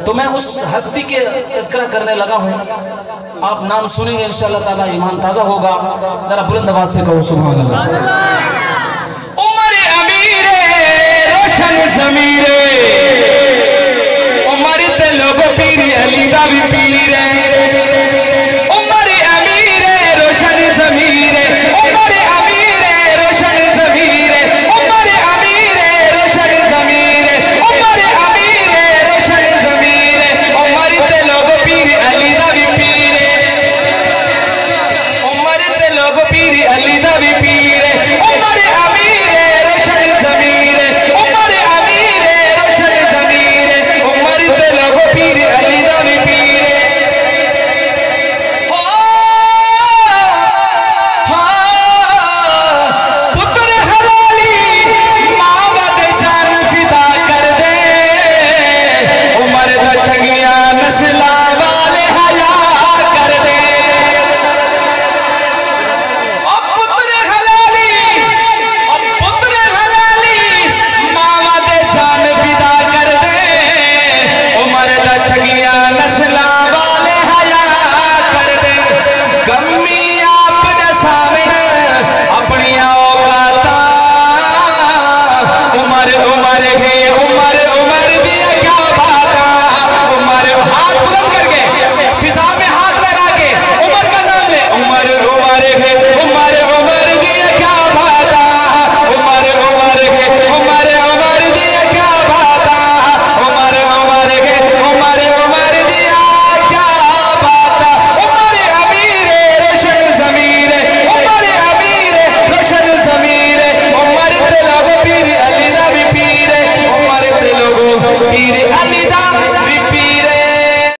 तो मैं उस हस्ती के तज़किरा करने लगा हूँ। आप नाम सुनेंगे इंशाअल्लाह ताला ईमान ताज़ा होगा। जरा बुलंद आवाज़ से कहो सुभान अल्लाह। उमर अमीरे रोशन ज़मीरे उमर ते लोगो पीर अली दा भी पीर है।